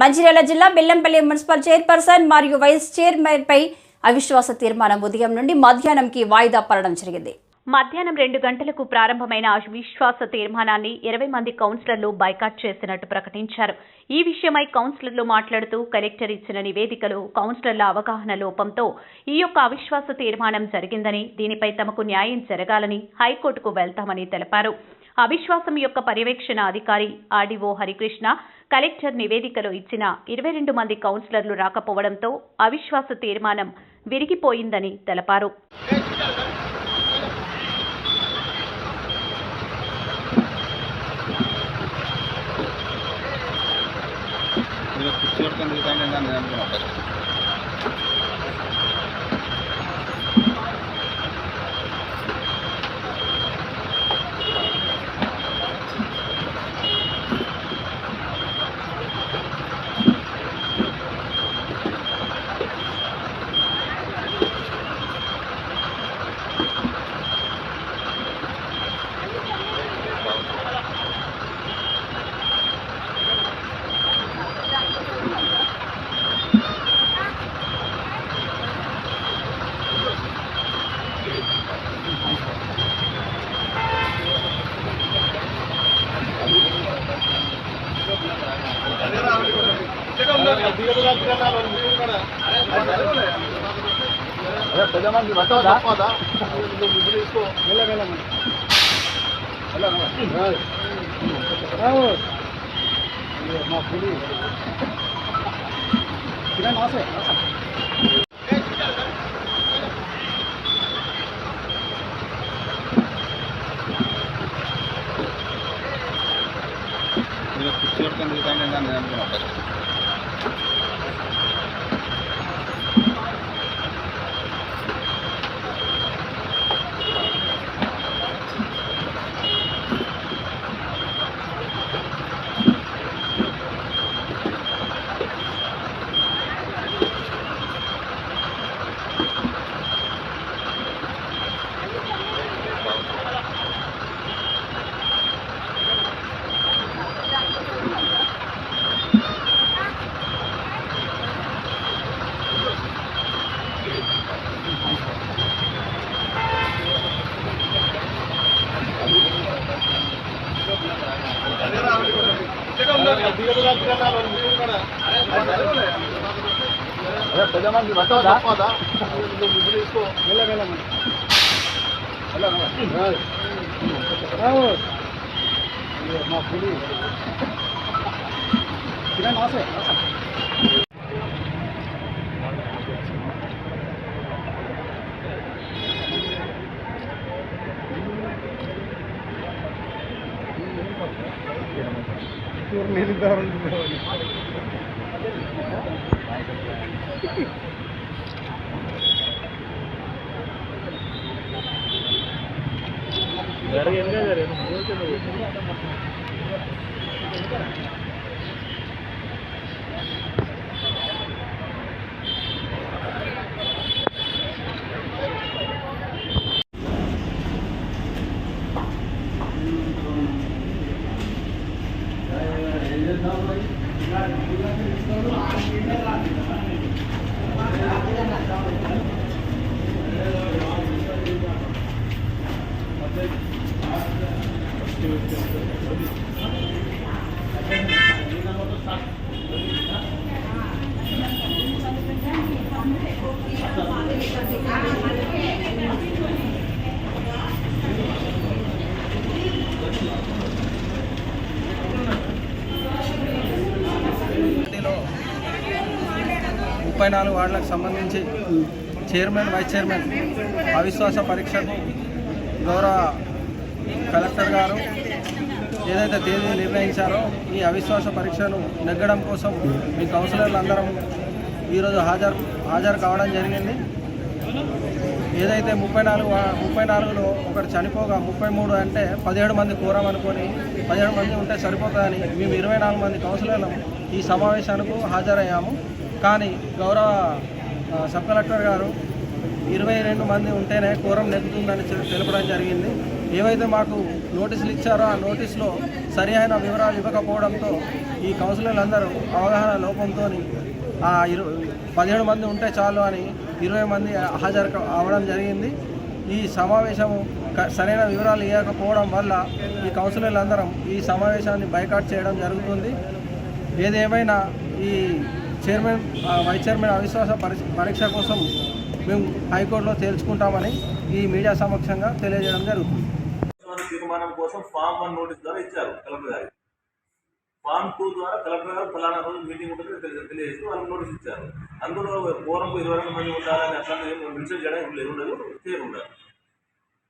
మంచిర్యాల జిల్లా Bellampalli municipal chairperson మరియు vice చైర్మన్పై అవిశ్వాస తీర్మానం ఉదయం నుండి మధ్యాహ్నంకి వాయిదా పడడం జరిగింది. మధ్యాహ్నం 2 గంటలకు ప్రారంభమైన అవిశ్వాస తీర్మానాన్ని 20 మంది కౌన్సిలర్లు బైకాట్ చేసినట్టు ప్రకటించారు. ఈ విషయమై కౌన్సిలర్లు మాట్లాడుతూ కలెక్టర్ ఇచ్చిన నివేదికలో కౌన్సిలర్ల అవగాహన లోపంతో ఈ యొక్క అవిశ్వాస తీర్మానం జరిగిందని, దీనిపై తమకు న్యాయం జరగాలని హైకోర్టుకు వెళ్తామని తెలిపారు. అవిశ్వాసం యొక్క పర్యవేక్షణ అధికారి ఆర్డీఓ హరికృష్ణ కలెక్టర్ నివేదికలో ఇచ్చిన 22 మంది కౌన్సిలర్లు రాకపోవడంతో అవిశ్వాస తీర్మానం విరిగిపోయిందని తెలిపారు. నాలుగు వార్డులకు సంబంధించి చైర్మన్, వైస్ చైర్మన్ అవిశ్వాస పరీక్షకు గౌరవ కలెక్టర్ గారు ఏదైతే తేదీ నిర్ణయించారో ఈ అవిశ్వాస పరీక్షను నెగ్గడం కోసం మీ కౌన్సిలర్లు అందరం ఈరోజు హాజరు కావడం జరిగింది. ఏదైతే 34లో ఒకటి చనిపోగా 33 అంటే 17 మంది కోరం అనుకొని 17 మంది ఉంటే సరిపోతుందని మేము 24 మంది కౌన్సిలర్లు ఈ సమావేశానికి హాజరయ్యాము. కానీ గౌరవ సబ్ కలెక్టర్ గారు 22 మంది ఉంటేనే కోరం నెగ్గుతుందని తెలపడం జరిగింది. ఏవైతే మాకు నోటీసులు ఇచ్చారో ఆ నోటీసులో సరి అయిన వివరాలు ఇవ్వకపోవడంతో ఈ కౌన్సిలర్లందరూ అవగాహన లోపంతో 17 మంది ఉంటే చాలు అని 20 మంది హాజరు అవ్వడం జరిగింది. ఈ సమావేశము సరైన వివరాలు ఇవ్వకపోవడం వల్ల ఈ కౌన్సిలర్లందరం ఈ సమావేశాన్ని బైకాట్ చేయడం జరుగుతుంది. ఏదేమైనా ఈ చైర్మన్ వైస్ చైర్మన్ అవిశ్వాస పరీక్ష కోసం మేము హైకోర్టులో తేల్చుకుంటామని ఈ మీడియా సమక్షంగా తెలియజేయడం జరుగుతుంది. తీర్మానం కోసం ఫామ్ 1 నోటీస్ ద్వారా ఇచ్చారు కలెక్టర్ గారికి. ఫామ్ 2 ద్వారా కలెక్టర్ గారు ఫలానా రోజు మీటింగ్ ఉంటుంది తెలియజేస్తూ వాళ్ళకి నోటీస్ ఇచ్చారు. అందులో ఫోరంకు 20 మంది ఉండాలని అట్లా మెన్షన్ చేయడం ఉండదు, ఉండదు.